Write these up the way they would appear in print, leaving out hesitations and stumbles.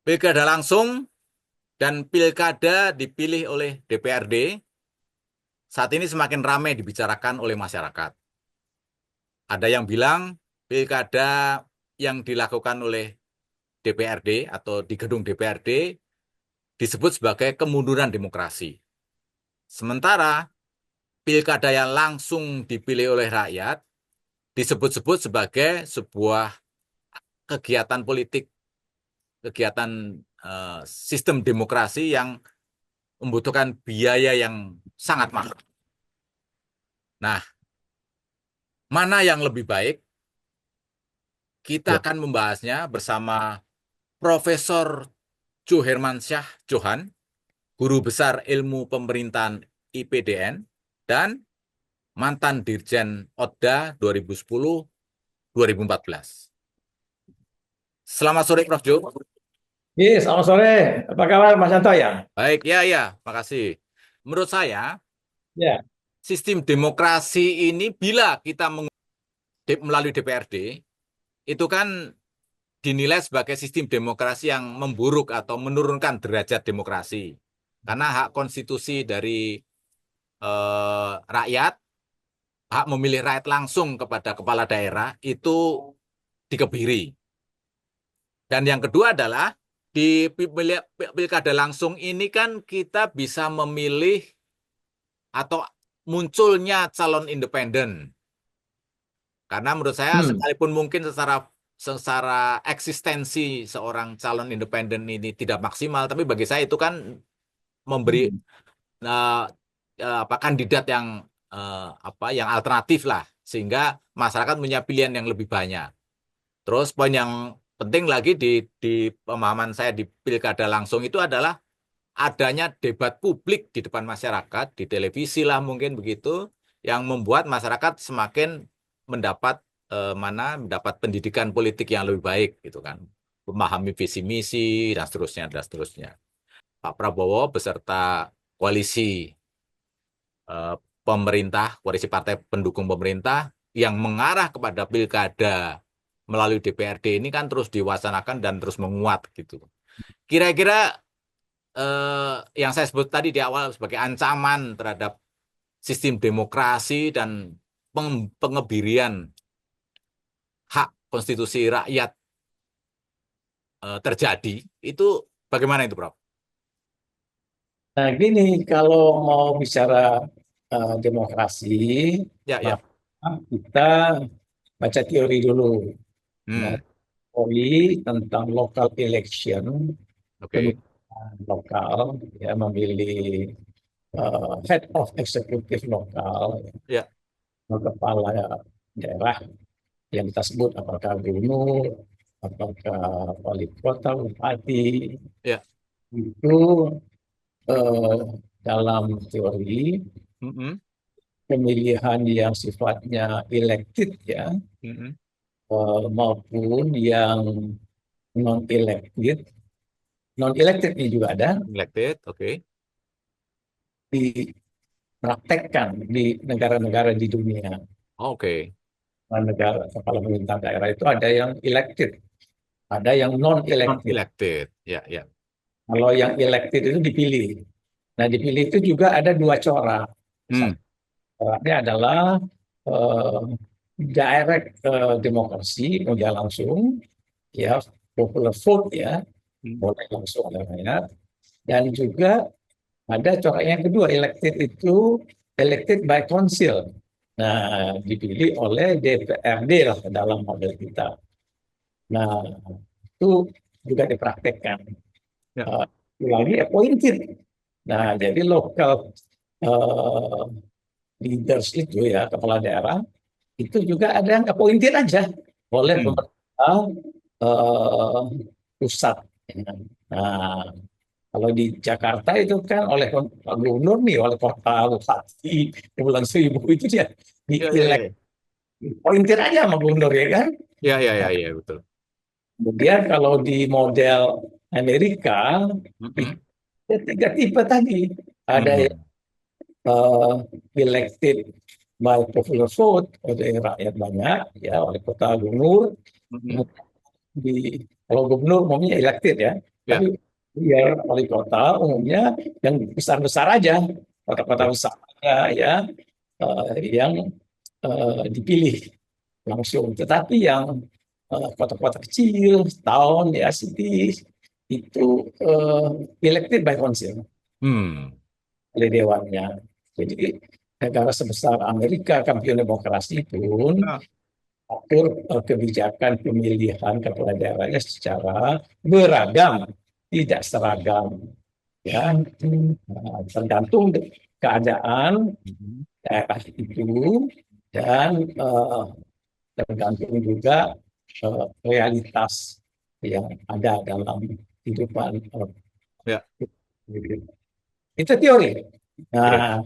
Pilkada langsung dan pilkada dipilih oleh DPRD saat ini semakin ramai dibicarakan oleh masyarakat. Ada yang bilang pilkada yang dilakukan oleh DPRD atau di gedung DPRD disebut sebagai kemunduran demokrasi. Sementara pilkada yang langsung dipilih oleh rakyat disebut-sebut sebagai sebuah kegiatan politik, kegiatan sistem demokrasi yang membutuhkan biaya yang sangat mahal. Nah, mana yang lebih baik? Kita Ya. akan membahasnya bersama Profesor Johermansyah Johan, Guru Besar Ilmu Pemerintahan IPDN, dan mantan Dirjen ODA 2010-2014. Selamat sore, Prof. Jo. Yes, selamat sore. Apa kabar Mas Yanto ya? Baik, ya, ya, makasih. Menurut saya, Ya. sistem demokrasi ini bila kita melalui DPRD, itu kan dinilai sebagai sistem demokrasi yang memburuk atau menurunkan derajat demokrasi. Karena hak konstitusi dari rakyat, hak memilih rakyat langsung kepada kepala daerah itu dikebiri. Dan yang kedua adalah di pilkada langsung ini kan kita bisa memilih atau munculnya calon independen. Karena menurut saya Hmm. sekalipun mungkin secara secara eksistensi seorang calon independen ini tidak maksimal, tapi bagi saya itu kan memberi Hmm. eh, apa kandidat yang yang alternatif lah, sehingga masyarakat punya pilihan yang lebih banyak. Terus poin yang penting lagi di pemahaman saya di pilkada langsung itu adalah adanya debat publik di depan masyarakat, di televisi lah mungkin begitu, yang membuat masyarakat semakin mendapat mendapat pendidikan politik yang lebih baik gitu kan, memahami visi misi dan seterusnya dan seterusnya. Pak Prabowo beserta koalisi eh, pemerintah, koalisi partai pendukung pemerintah yang mengarah kepada pilkada melalui DPRD ini kan terus diwacanakan dan terus menguat gitu. Kira-kira yang saya sebut tadi di awal sebagai ancaman terhadap sistem demokrasi dan pengebirian hak konstitusi rakyat terjadi, itu bagaimana itu, Prof? Nah, gini, kalau mau bicara demokrasi, Ya, ya. maka kita baca teori dulu. Nah, Hmm, teori tentang local election, oke. pemilihan lokal, ya, memilih head of executive lokal, Ya, kepala daerah yang kita sebut apakah gubernur, apakah wali kota, bupati, ya. itu eh, dalam teori Mm-mm, pemilihan yang sifatnya elected ya, mm-mm. maupun yang non elected. Non elected ini juga ada Elected, oke. dipraktekkan di negara-negara di dunia. Oke. Negara kepala pemerintahan daerah itu ada yang elected, ada yang non elected. Non-elected. Ya, ya. Kalau yang elected itu dipilih. Nah, dipilih itu juga ada dua corak. Hmm, Satu coraknya adalah eh, direct demokrasi, udah langsung, ya, popular vote ya, hmm. boleh langsung oleh rakyat. Dan juga ada corak yang kedua, elected itu elected by council. Nah, dipilih oleh DPRD lah dalam model kita. Nah, itu juga dipraktekkan. Ya. Uh, Lagi appointed. Nah, jadi lokal eh, leaders itu ya, kepala daerah, itu juga ada yang appointed aja oleh Hmm. pemerintah eh, pusat. Nah, kalau di Jakarta itu kan oleh Pak Gubernur nih, oleh kota, bupati, Kepulauan Seribu itu dia di Ya, ya, elect ya. appointed aja sama gubernur ya kan. Ya, ya, ya, ya, betul. Kemudian kalau di model Amerika, Mm-mm. ya tiga tipe tadi. Ada yang Hmm. eh, elected by popular vote oleh rakyat banyak, ya oleh kota gubernur. Mm-mm. Kemudian di kalau gubernur maunya elected ya. Ya. Tapi ya wali kota umumnya yang besar-besar aja, kota-kota Oke. besar aja ya, yang dipilih langsung. Tetapi yang kota-kota kecil, town ya, cities itu elected by council Hmm. oleh dewannya. Jadi negara sebesar Amerika, kampion demokrasi pun Ya. atur kebijakan pemilihan kepala daerahnya secara beragam, tidak seragam. Ya, tergantung keadaan Mhm. daerah itu dan tergantung juga realitas yang ada dalam kehidupan. Ya. Itu teori. Oke. Nah,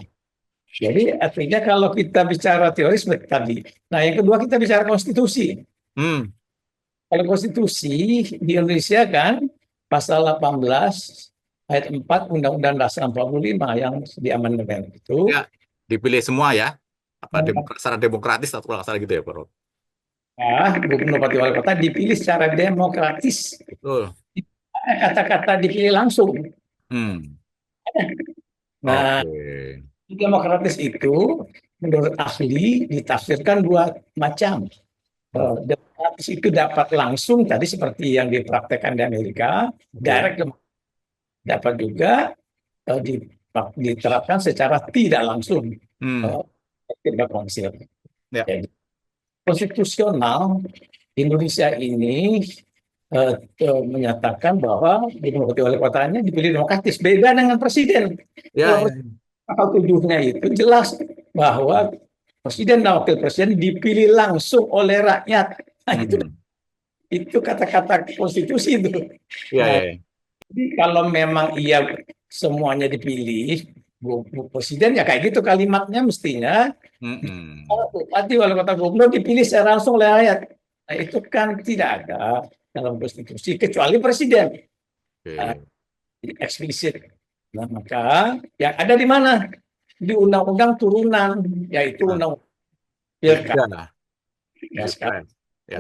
jadi artinya kalau kita bicara teori seperti tadi. Nah, yang kedua kita bicara konstitusi. Hmm. Kalau konstitusi di Indonesia kan pasal 18 ayat 4 Undang-Undang Dasar 45 yang di amandemen itu Ya. Dipilih semua ya. Apa secara demokratis atau kalau nggak salah gitu ya, Bro? gubernur bupati wali kota dipilih secara demokratis. Betul. Kata-kata dipilih langsung. Hmm. Nah, Oke. demokratis itu menurut ahli ditafsirkan dua macam. Hmm. Demokratis itu dapat langsung tadi seperti yang dipraktekkan di Amerika, Oke. direct dapat juga diterapkan secara tidak langsung, Hmm. eh, tidak konsil. Ya. Jadi, konstitusional Indonesia ini eh, menyatakan bahwa gubernur wali kotanya dipilih demokratis, beda dengan presiden. Ya, Kalau ya. pasal 7-nya itu jelas bahwa presiden dan wakil presiden dipilih langsung oleh rakyat. Nah, Hmm. itu kata-kata konstitusi itu. Ya, Nah, ya, ya. jadi kalau memang ia semuanya dipilih, presiden ya kayak gitu kalimatnya mestinya. Hmm. Kalau bupati wali kota gubernur dipilih secara langsung oleh rakyat. Nah, itu kan tidak ada dalam konstitusi kecuali presiden. Nah, Oke. eksplisit. Nah, maka yang ada di mana? Di undang-undang turunan, yaitu Nah, undang pilkada. pilkada. Nah, sekarang Pilpres. Ya.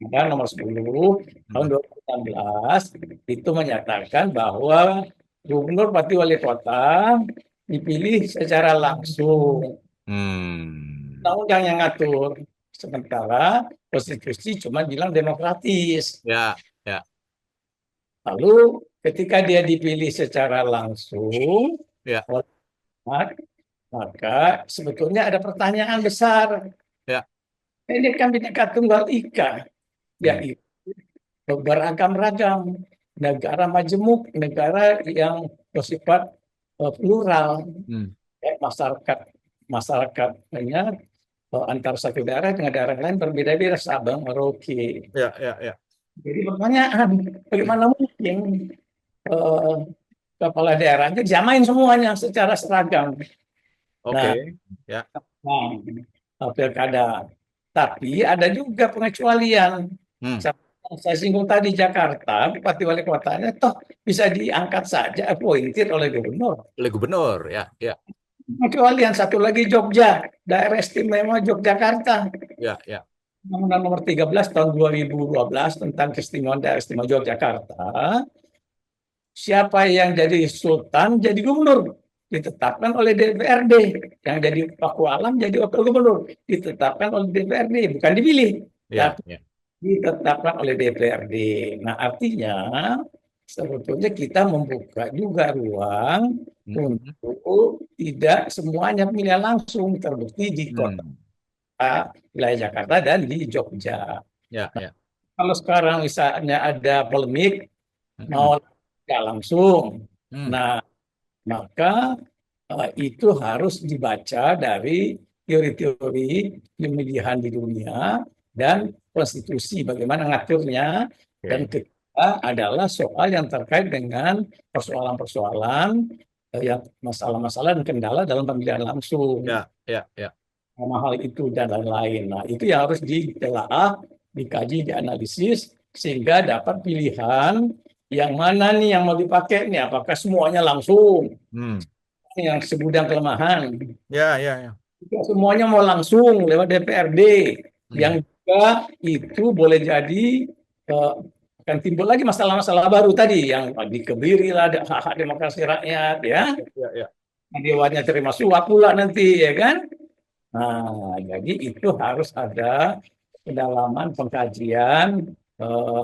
undang nomor 10 tahun Hmm. 2016 itu menyatakan bahwa gubernur bupati wali kota dipilih secara langsung. Hmm. Undang-undang yang ngatur. Sementara konstitusi cuma bilang demokratis. Ya, ya, Lalu ketika dia dipilih secara langsung, ya, maka sebetulnya ada pertanyaan besar. ya. Ini kan Bhinneka Tunggal Ika, Hmm. yaitu beragam-ragam negara majemuk, negara yang bersifat plural, Hmm. masyarakat masyarakatnya antar satu daerah dengan daerah lain berbeda-beda, Sabang, Merauke. Ya, ya, ya. Jadi pertanyaan, bagaimana mungkin eh, kepala daerahnya disamain semuanya secara seragam? Nah, Oke. Ya. pilkada. Tapi ada juga pengecualian. Hmm. Saya singgung tadi Jakarta, bupati wali kotanya toh bisa diangkat saja, appointed oleh gubernur. Oleh gubernur. Ya, ya, Pengecualian satu lagi Jogja, daerah istimewa Yogyakarta. ya, ya. Undang-Undang nomor 13 tahun 2012 tentang keistimewaan daerah istimewa Yogyakarta. Siapa yang jadi sultan jadi gubernur ditetapkan oleh DPRD, yang jadi paku alam jadi wakil gubernur ditetapkan oleh DPRD, bukan dipilih Ya, tapi ya. ditetapkan oleh DPRD. Nah, artinya sebetulnya kita membuka juga ruang Hmm. untuk tidak semuanya pemilihan langsung, terbukti di kota Hmm. wilayah Jakarta dan di Jogja. Ya, ya. Kalau sekarang misalnya ada polemik Hmm. mau nggak langsung, Hmm. nah maka itu harus dibaca dari teori-teori pemilihan di dunia dan konstitusi bagaimana ngaturnya, dan Oke. ketiga adalah soal yang terkait dengan persoalan-persoalan yang masalah-masalah dan kendala dalam pemilihan langsung, Ya, ya, ya. hal itu dan lain-lain. Nah, itu yang harus ditelaah, dikaji, dianalisis sehingga dapat pilihan yang mana nih yang mau dipakai nih, apakah semuanya langsung Hmm. yang segudang kelemahan. Ya, ya, ya. Semuanya mau langsung lewat DPRD, Hmm. yang juga itu boleh jadi eh, akan timbul lagi masalah-masalah baru tadi yang dikebiri lah ada hak-hak demokrasi rakyat ya. Ya, ya. Dewannya terima suap pula nanti ya kan. Nah, jadi itu harus ada kedalaman pengkajian eh,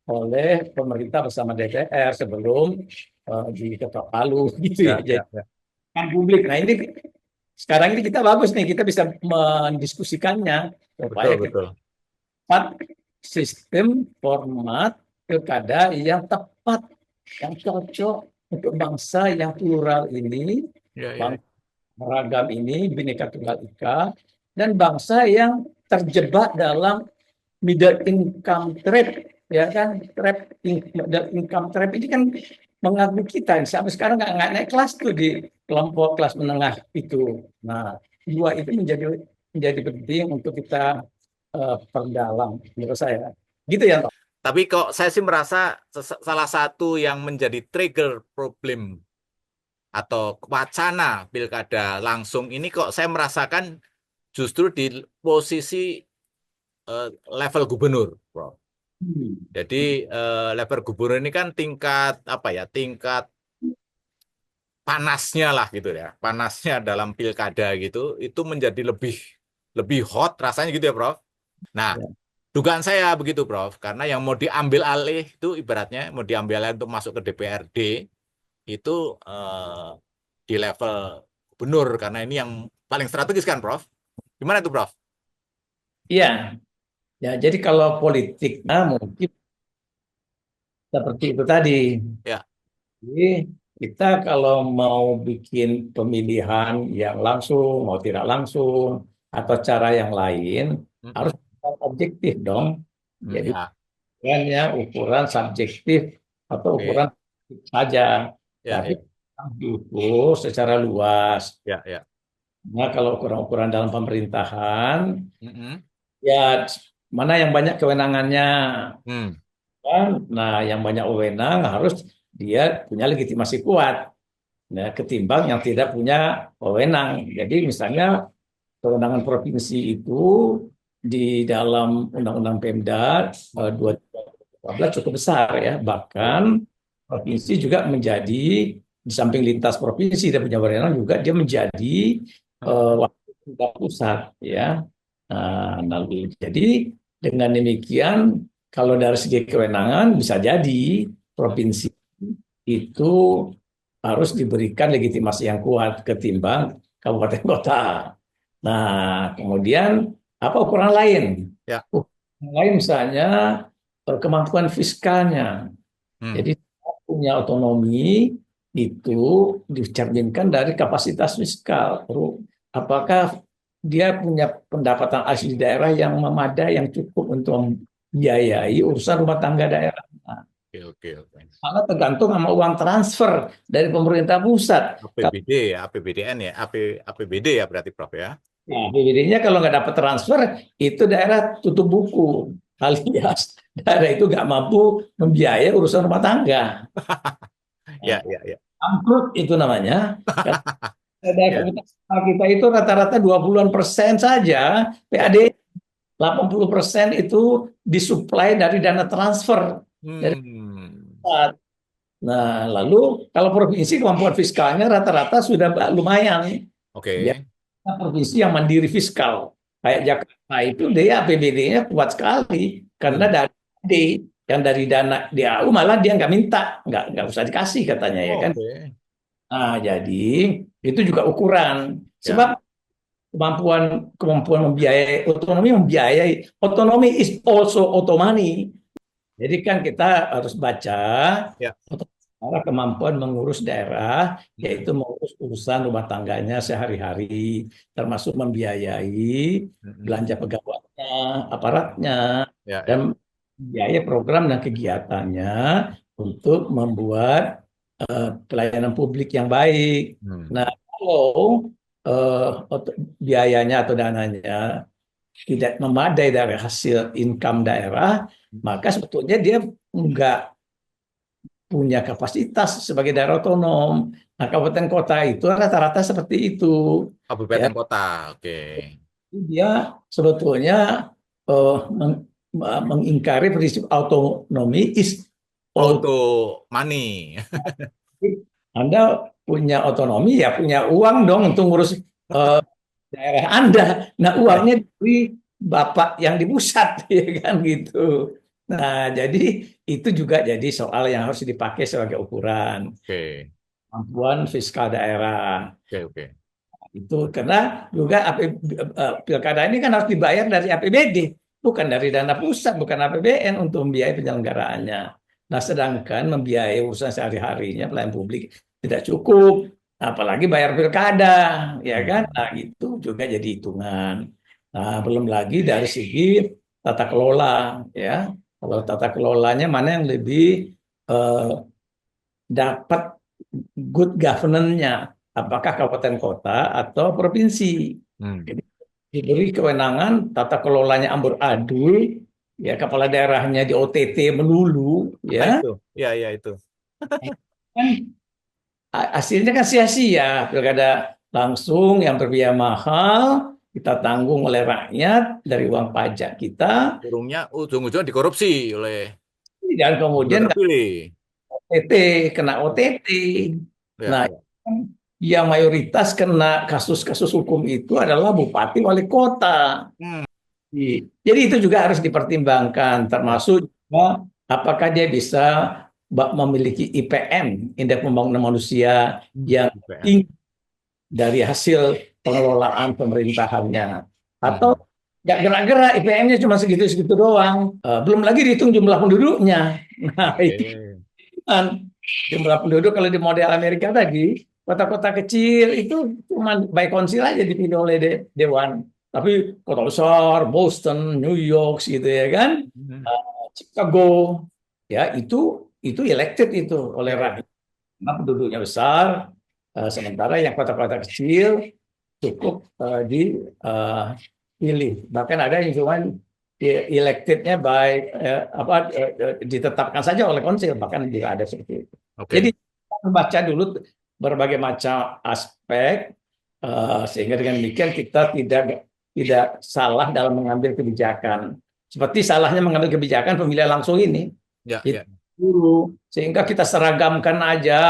oleh pemerintah bersama DPR sebelum diketok palu gitu ya. Ya, Jadi ya, ya. kan publik. Nah ini sekarang ini kita bagus nih kita bisa mendiskusikannya Betul, supaya kita betul. dapat sistem format pilkada yang tepat, yang cocok untuk bangsa yang plural ini, Ya, ya. bangsa beragam ini, Bhinneka Tunggal Ika, dan bangsa yang terjebak dalam middle income trap, ya kan? Middle income trap ini kan mengganggu kita. Sampai sekarang nggak naik kelas tuh di kelompok kelas menengah itu. Nah, dua itu menjadi penting untuk kita perdalam, menurut saya. Gitu ya, Tom? Tapi kok saya sih merasa salah satu yang menjadi trigger problem atau wacana pilkada langsung ini kok saya merasakan justru di posisi level gubernur, Bro. Jadi level gubernur ini kan tingkat apa ya? Tingkat panasnya lah gitu ya. Panasnya dalam pilkada gitu itu menjadi lebih lebih hot rasanya gitu ya, Prof. Nah, Ya. dugaan saya begitu, Prof. Karena yang mau diambil alih itu ibaratnya mau diambil alih untuk masuk ke DPRD itu di level gubernur karena ini yang paling strategis kan, Prof. Gimana itu, Prof? Iya, ya jadi kalau politiknya mungkin seperti itu tadi. Ya. Jadi kita kalau mau bikin pemilihan yang langsung, mau tidak langsung, atau cara yang lain, harus Mm-mm. objektif dong. Jadi Ya. bukannya ukuran subjektif atau ukuran Oke. saja, Ya, tapi ya. diukur secara luas. Ya, ya. Nah, kalau ukuran-ukuran dalam pemerintahan, Mm-mm. ya mana yang banyak kewenangannya. Hmm. Kan? Nah, yang banyak wewenang harus dia punya legitimasi kuat. Nah, ketimbang yang tidak punya wewenang. Jadi misalnya kewenangan provinsi itu di dalam Undang-Undang Pemda 2012 cukup besar ya. Bahkan Oke. provinsi juga menjadi di samping lintas provinsi dan punya wewenang juga dia menjadi wakil pemerintah pusat ya. Lalu jadi dengan demikian kalau dari segi kewenangan bisa jadi provinsi itu harus diberikan legitimasi yang kuat ketimbang kabupaten kota. Nah, kemudian apa ukuran lain? Ya. Ukuran lain misalnya kemampuan fiskalnya. Hmm. Jadi punya otonomi itu dicerminkan dari kapasitas fiskal. Apakah dia punya pendapatan asli daerah yang memadai, yang cukup untuk membiayai urusan rumah tangga daerah. Nah, Oke, oke, oke. sangat tergantung sama uang transfer dari pemerintah pusat. APBD ya, APBDN ya, APBD ya berarti Prof ya. Nah, BBD-nya kalau nggak dapat transfer, itu daerah tutup buku. Alias daerah itu nggak mampu membiayai urusan rumah tangga. Ya, ya, ya. Bangkrut itu namanya. Daya Ya. kapasitas kita itu rata-rata 20-an% saja. Ya. PAD 80% itu disuplai dari dana transfer dari Hmm. pusat. Nah, lalu kalau provinsi kemampuan fiskalnya rata-rata sudah lumayan. Oke. Biasanya provinsi yang mandiri fiskal. Kayak Jakarta itu dia APBD-nya kuat sekali karena Hmm. dari dana DAU malah dia nggak minta, nggak usah dikasih katanya ya kan. Oke. Nah, jadi itu juga ukuran. Ya. Sebab kemampuan kemampuan membiayai otonomi is also autonomy. Jadi kan kita harus baca Ya. cara kemampuan mengurus daerah, Hmm. yaitu mengurus urusan rumah tangganya sehari-hari, termasuk membiayai Hmm. belanja pegawainya, aparatnya, Ya, dan ya. biaya program dan kegiatannya untuk membuat pelayanan publik yang baik. Hmm. Nah, kalau biayanya atau dananya tidak memadai dari hasil income daerah, maka sebetulnya dia nggak punya kapasitas sebagai daerah otonom. Nah, kabupaten kota itu rata-rata seperti itu. Ya, Kabupaten kota. Oke. dia sebetulnya mengingkari prinsip autonomi is Auto money. Anda punya otonomi ya punya uang dong untuk ngurus eh, daerah Anda. Nah, Ya. uangnya dari Bapak yang di pusat, ya kan gitu. Nah, jadi itu juga jadi soal yang harus dipakai sebagai ukuran Oke, kemampuan fiskal daerah. oke, oke. Itu karena juga pilkada ini kan harus dibayar dari APBD, bukan dari dana pusat, bukan APBN untuk membiayai penyelenggaraannya. Nah, sedangkan membiayai urusan sehari-harinya pelayan publik tidak cukup, apalagi bayar pilkada, ya kan? Hmm. Nah, itu juga jadi hitungan. Nah, belum lagi dari segi tata kelola, ya. Kalau tata kelolanya mana yang lebih eh, dapat good governance-nya, apakah kabupaten kota atau provinsi. Hmm. Jadi diberi kewenangan tata kelolanya amburadul, ya kepala daerahnya di OTT melulu, Ah, ya itu. Ya, ya itu. kan hasilnya kan sia-sia. Pilkada langsung yang berbiaya mahal kita tanggung oleh rakyat dari uang pajak kita, Burungnya ujung-ujungnya dikorupsi oleh dan gubernur kemudian terpilih. OTT kena OTT. Ya, Nah, ya. yang mayoritas kena kasus-kasus hukum itu adalah bupati wali kota. Hmm. Jadi itu juga harus dipertimbangkan, Ya. termasuk juga apakah dia bisa memiliki IPM, Indeks Pembangunan Manusia, yang UPM. tinggi dari hasil pengelolaan pemerintahannya. Atau Hmm. nggak gerak-gerak, IPM-nya cuma segitu-segitu doang. Belum lagi dihitung jumlah penduduknya. Nah, Oke. itu kan jumlah penduduk kalau di model Amerika tadi, kota-kota kecil itu cuma by council aja dipilih oleh dewan. Tapi kota besar, Boston, New York gitu ya kan, Hmm. Chicago, ya itu elected itu oleh Ya, ya. rakyat. Karena penduduknya besar, sementara yang kota-kota kecil cukup dipilih. Bahkan ada yang cuma electednya by ditetapkan saja oleh konsil, bahkan juga ada seperti itu. Jadi Oke. kita membaca dulu berbagai macam aspek, sehingga dengan demikian kita tidak salah dalam mengambil kebijakan. Seperti salahnya mengambil kebijakan pemilihan langsung ini. Ya, Itu ya. dulu. Sehingga kita seragamkan aja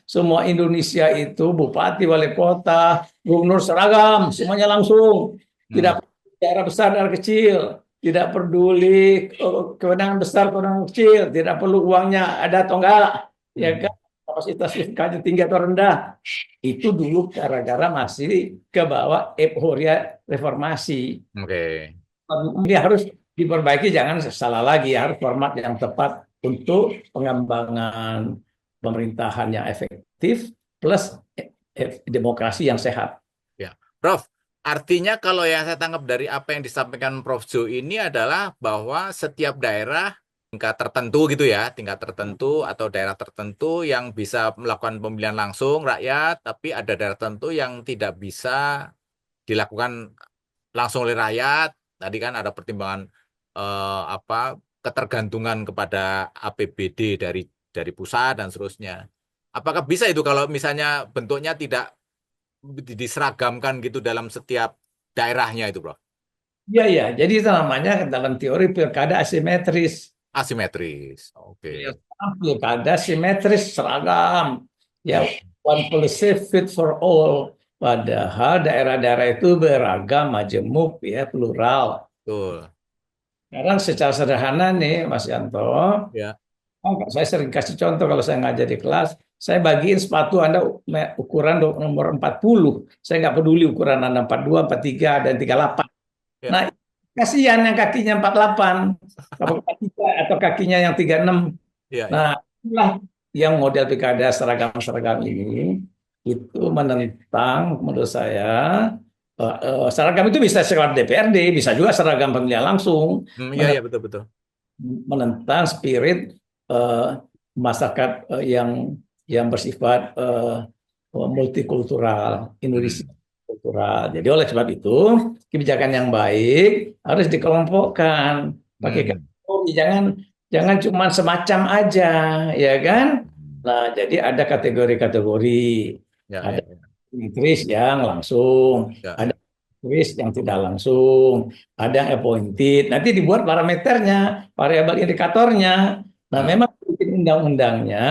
semua Indonesia itu bupati, wali kota, gubernur seragam, semuanya langsung. Hmm. Tidak peduli daerah besar, daerah kecil. Tidak peduli kewenangan besar, kewenangan kecil. Tidak perlu uangnya ada atau enggak. Ya kan? Hmm. Kapasitas fiskalnya tinggi atau rendah. Itu dulu gara-gara masih ke bawah euforia reformasi. Oke. Dia harus diperbaiki, jangan salah lagi, harus format yang tepat untuk pengembangan pemerintahan yang efektif plus demokrasi yang sehat. Ya. Prof, artinya kalau yang saya tangkap dari apa yang disampaikan Prof. Jo ini adalah bahwa setiap daerah tingkat tertentu gitu ya, tingkat tertentu atau daerah tertentu yang bisa melakukan pemilihan langsung rakyat, tapi ada daerah tertentu yang tidak bisa dilakukan langsung oleh rakyat. Tadi kan ada pertimbangan apa ketergantungan kepada APBD dari pusat dan seterusnya. Apakah bisa itu kalau misalnya bentuknya tidak diseragamkan gitu dalam setiap daerahnya itu, Bro? Iya, iya. Jadi itu namanya dalam teori pilkada asimetris. Asimetris. Oke. Pilkada simetris seragam. Ya, Hmm. one policy fit for all. Padahal daerah-daerah itu beragam, majemuk, ya, plural. Betul. Sekarang secara sederhana nih, Mas Yanto, Ya. saya sering kasih contoh kalau saya ngajar di kelas, saya bagiin sepatu Anda ukuran nomor 40. Saya nggak peduli ukuran Anda 42, 43, dan 38. Ya. Nah, kasihan yang kakinya 48, atau atau kakinya yang 36. Ya, Nah, ya. itulah yang model pilkada seragam-seragam ini itu menentang menurut saya seragam itu bisa seragam DPRD, bisa juga seragam pemilihan langsung, Iya, iya, betul, betul. menentang spirit eh, masyarakat yang bersifat multikultural, Indonesia Hmm. kultural. Jadi oleh sebab itu kebijakan yang baik harus dikelompokkan, pakai Hmm. kategori, jangan jangan cuma semacam aja, ya kan? Nah, jadi ada kategori-kategori, Ya, ada ya, ya. Inggris yang langsung, Ya, ada ya. Risk yang tidak langsung, ada yang appointed. Nanti dibuat parameternya, variabel indikatornya. Nah, Hmm. memang undang-undangnya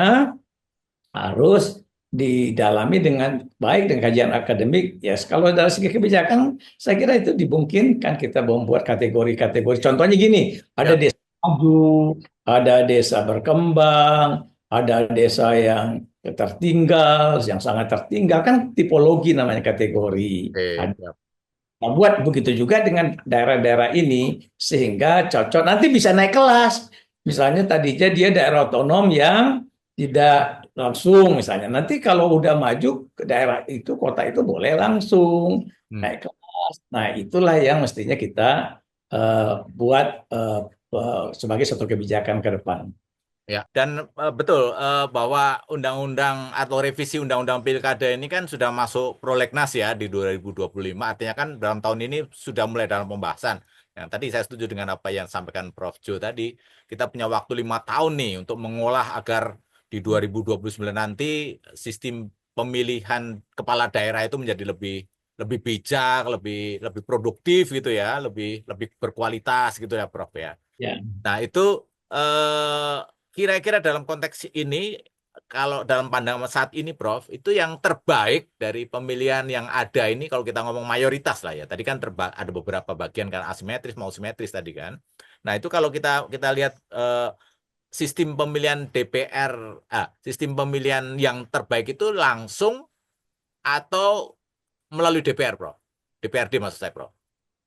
harus didalami dengan baik dengan kajian akademik. Ya, kalau dari segi kebijakan, saya kira itu dimungkinkan kita membuat kategori-kategori. Contohnya gini, ada Ya, desa maju, ada desa berkembang, ada desa yang tertinggal, yang sangat tertinggal, kan tipologi namanya kategori. oke. Ya. Nah, buat begitu juga dengan daerah-daerah ini sehingga cocok nanti bisa naik kelas. Misalnya tadinya dia daerah otonom yang tidak langsung misalnya. Nanti kalau udah maju ke daerah itu, kota itu boleh langsung Hmm. naik kelas. Nah, itulah yang mestinya kita buat sebagai satu kebijakan ke depan. Ya, dan betul bahwa undang-undang atau revisi undang-undang pilkada ini kan sudah masuk prolegnas ya di 2025. Artinya kan dalam tahun ini sudah mulai dalam pembahasan. Yang tadi saya setuju dengan apa yang sampaikan Prof. Jo tadi. Kita punya waktu 5 tahun nih untuk mengolah agar di 2029 nanti sistem pemilihan kepala daerah itu menjadi lebih lebih bijak, lebih lebih produktif gitu ya, lebih lebih berkualitas gitu ya, Prof ya. Ya. Nah, itu eh, kira-kira dalam konteks ini, kalau dalam pandangan saat ini, Prof, itu yang terbaik dari pemilihan yang ada ini, kalau kita ngomong mayoritas lah ya. Tadi kan ada beberapa bagian kan asimetris mau simetris tadi kan. Nah, itu kalau kita kita lihat sistem pemilihan DPR, sistem pemilihan yang terbaik itu langsung atau melalui DPR, Prof? DPRD maksud saya, Prof.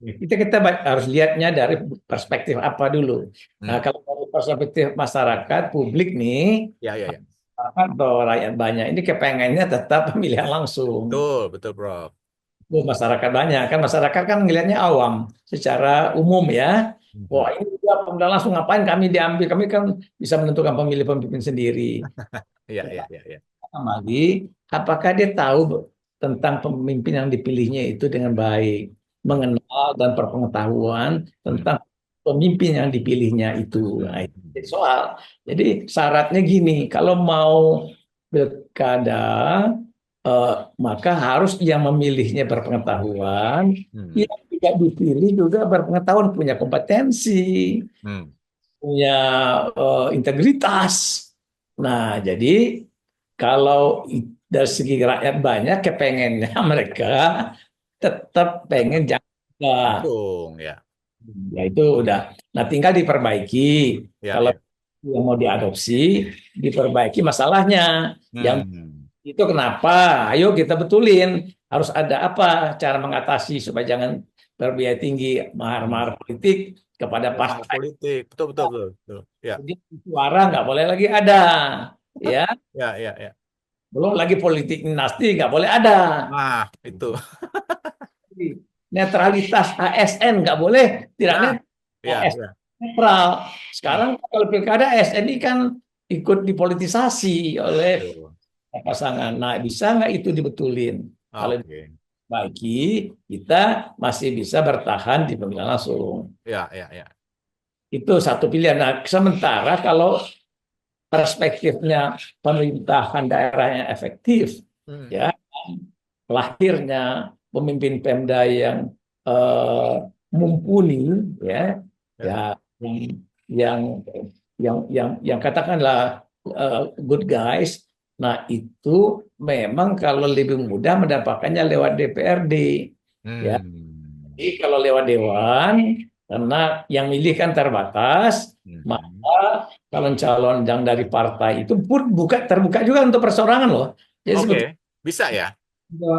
Kita harus lihatnya dari perspektif apa dulu. Nah, Hmm. kalau dari perspektif masyarakat, publik nih, Ya, ya, ya. atau rakyat banyak ini kepengennya tetap pemilihan langsung. Betul, betul, Prof. Tuh, masyarakat banyak kan masyarakat kan ngelihatnya awam secara umum ya. Wah, Mhm. ini juga pemilihan langsung ngapain kami diambil? Kami kan bisa menentukan pemilih pemimpin sendiri. Iya, iya, iya, iya. Lagi, apakah dia tahu tentang pemimpin yang dipilihnya itu dengan baik, Hmm. mengenal dan berpengetahuan Hmm. tentang pemimpin yang dipilihnya itu. Nah, Hmm. itu jadi soal. Jadi syaratnya gini, kalau mau pilkada, maka harus yang memilihnya berpengetahuan, Hmm. yang tidak dipilih juga berpengetahuan, punya kompetensi, Hmm. punya integritas. Nah, jadi kalau dari segi rakyat banyak kepengennya mereka tetap pengen Tetap jaga. langsung ya. Ya itu udah. Nah, tinggal diperbaiki. Ya, Kalau ya. yang mau diadopsi, diperbaiki masalahnya. Yang Hmm. itu kenapa? Ayo kita betulin. Harus ada apa cara mengatasi supaya jangan berbiaya tinggi Hmm. mahar-mahar politik kepada Mahar partai. politik. Betul, betul, betul, betul. Ya, Jadi suara nggak boleh lagi ada. Ya, ya, ya, ya. belum lagi politik dinasti nggak boleh ada. Nah, itu. Netralitas ASN nggak boleh, tidak Nah, ya, ASN ya. netral. Hmm. Sekarang kalau pilkada ASN ini kan ikut dipolitisasi oleh Tuh. pasangan. Nah, bisa nggak itu dibetulin? Kalau Oke. bagi kita masih bisa bertahan di pemilihan langsung. Ya, ya, ya. Itu satu pilihan. Nah, sementara kalau perspektifnya pemerintahan daerahnya efektif, Hmm. ya lahirnya pemimpin Pemda yang eh, mumpuni, ya, ya Ya. yang yang yang katakanlah good guys. Nah itu memang kalau lebih mudah mendapatkannya lewat DPRD, ya. Hmm. Jadi kalau lewat Dewan, karena yang milih kan terbatas, Hmm. maka calon-calon yang dari partai itu pun terbuka juga untuk perseorangan loh. Jadi sebetulnya Oke. Bisa ya?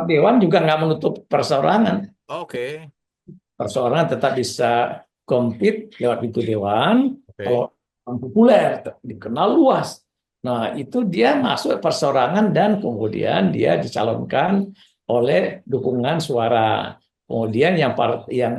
Dewan juga nggak menutup perseorangan. Oke. Perseorangan tetap bisa compete lewat pintu Dewan. Oke. Kalau orang populer, dikenal luas. Nah, itu dia masuk perseorangan dan kemudian dia dicalonkan oleh dukungan suara. Kemudian yang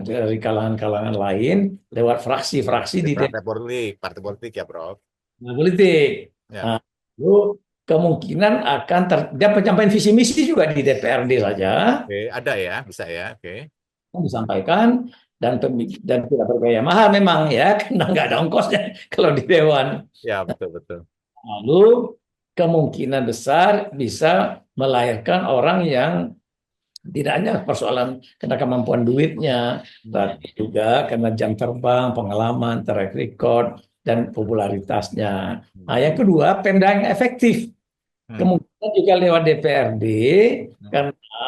dari kalangan-kalangan lain lewat fraksi-fraksi Di di partai politik ya, Prof. politik. Ya. Nah, itu kemungkinan akan dia penyampaian visi misi juga di DPRD saja Oke, ada ya, bisa ya. Oke. disampaikan dan tidak berbiaya mahal memang ya karena nggak ada ongkosnya kalau di Dewan. Ya, betul, betul. Lalu kemungkinan besar bisa melahirkan orang yang Tidak hanya persoalan karena kemampuan duitnya, tapi juga karena jam terbang, pengalaman, track record, dan popularitasnya. Nah, yang kedua, Pemda yang efektif. Hmm. Kemungkinan juga lewat DPRD, Hmm. karena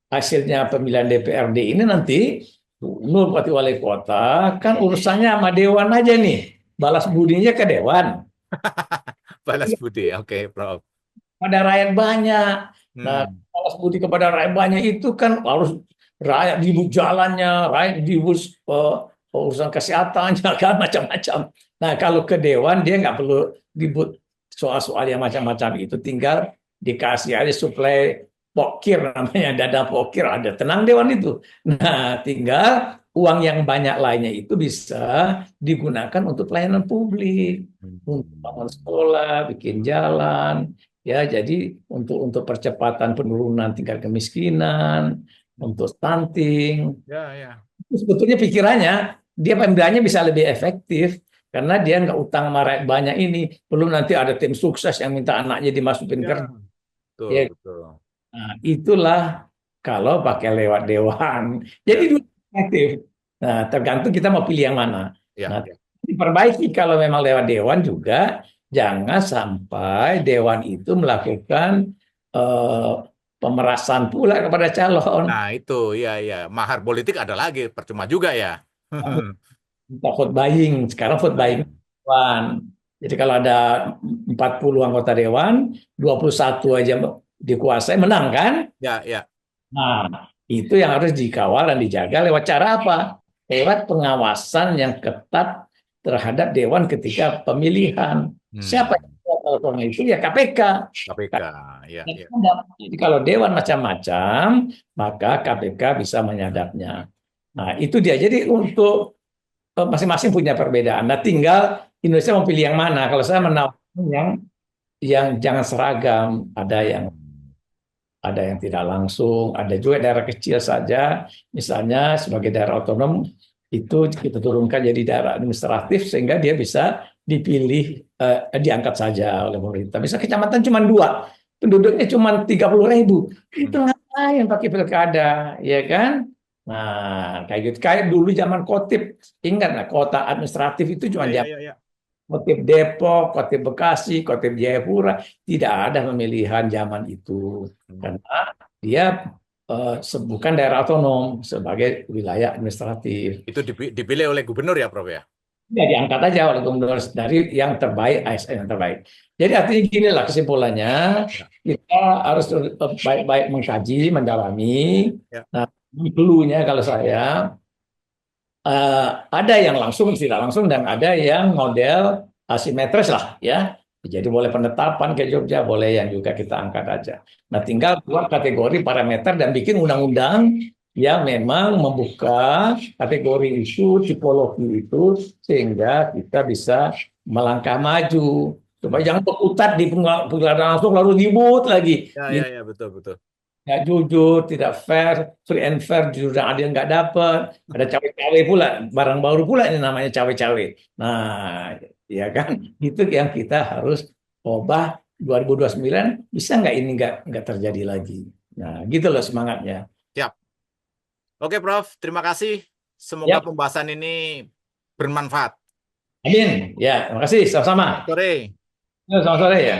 hasilnya pemilihan DPRD ini nanti gubernur, bupati, wali kota, kan urusannya sama dewan aja nih. Balas budinya ke dewan. Balas budi, oke, Prof. Pada rakyat banyak. Nah, Hmm. balas budi kepada rakyat banyak itu kan harus rakyat ribut jalannya, rakyat ribut urusan kesehatannya, kan macam-macam. Nah, kalau ke dewan dia nggak perlu ribut soal-soal yang macam-macam itu, tinggal dikasih aja suplai pokir namanya, dada pokir ada, tenang dewan itu. Nah, tinggal uang yang banyak lainnya itu bisa digunakan untuk pelayanan publik, untuk bangun Hmm. sekolah, bikin jalan. Ya, jadi untuk percepatan penurunan tingkat kemiskinan, untuk stunting, Ya, ya. itu sebetulnya pikirannya dia pemdanya bisa lebih efektif karena dia nggak utang sama rakyat banyak ini. Belum nanti ada tim sukses yang minta anaknya dimasukin Ya, kerja. betul, Ya, betul. nah, itulah kalau pakai lewat dewan. Jadi Ya, dua efektif. Nah, tergantung kita mau pilih yang mana. ya, Nah, ya. diperbaiki kalau memang lewat dewan juga, jangan sampai dewan itu melakukan eh, pemerasan pula kepada calon. Nah, itu, ya, ya. Mahar politik ada lagi, percuma juga ya. Minta vote buying. Sekarang vote buying Nah, dewan. Jadi kalau ada 40 anggota dewan, 21 aja dikuasai, menang kan? ya, ya. Nah, itu yang harus dikawal dan dijaga lewat cara apa? Lewat pengawasan yang ketat terhadap dewan ketika pemilihan. Siapa Hmm. yang melakukan itu? Ya KPK. KPK, ya, ya. Jadi kalau dewan macam-macam, maka KPK bisa menyadapnya. Nah, itu dia. Jadi untuk masing-masing punya perbedaan. Nah, tinggal Indonesia mau pilih yang mana. Kalau saya menawarkan yang jangan seragam, Hmm. ada yang tidak langsung, ada juga daerah kecil saja, misalnya sebagai daerah otonom itu kita turunkan jadi daerah administratif sehingga dia bisa dipilih, diangkat saja oleh pemerintah. Bisa kecamatan cuma dua, penduduknya cuma 30.000, itu Hmm. ngapain pakai pilkada, ya kan? Nah, kayak gitu. Kayak dulu zaman Kotip, ingat nggak kota administratif itu cuma Ya, ya, ya, ya. Kotip Depok, Kotip Bekasi, Kotip Jayapura, tidak ada pemilihan zaman itu Hmm. karena dia bukan daerah otonom sebagai wilayah administratif. Itu dipilih oleh gubernur ya, Prof ya? Ya diangkat aja oleh gubernur dari yang terbaik, ASN yang terbaik. Jadi artinya gini lah kesimpulannya, Ya, kita harus baik-baik mengkaji, mendalami. ya. Nah, dulunya kalau saya ada yang langsung, tidak langsung, dan ada yang model asimetris lah ya. Jadi boleh penetapan ke Jogja, boleh yang juga kita angkat aja. Nah, tinggal buat kategori parameter dan bikin undang-undang yang memang membuka kategori itu, tipologi itu, sehingga kita bisa melangkah maju. Supaya Hmm. jangan berkutat di pengadilan langsung lalu ribut lagi. Ya, ya, ya, betul, betul. Nggak jujur, tidak fair, free and fair, jujur dan adil nggak dapat. Ada cawe-cawe pula, barang baru pula ini namanya cawe-cawe. Nah, ya kan, itu yang kita harus ubah 2029, bisa nggak ini nggak terjadi lagi. Nah, gitu loh semangatnya. Siap. Oke, Prof. Terima kasih. Semoga Ya, pembahasan ini bermanfaat. amin. Ya, terima kasih. Selamat Sama-sama. sore. Ya, selamat sore ya.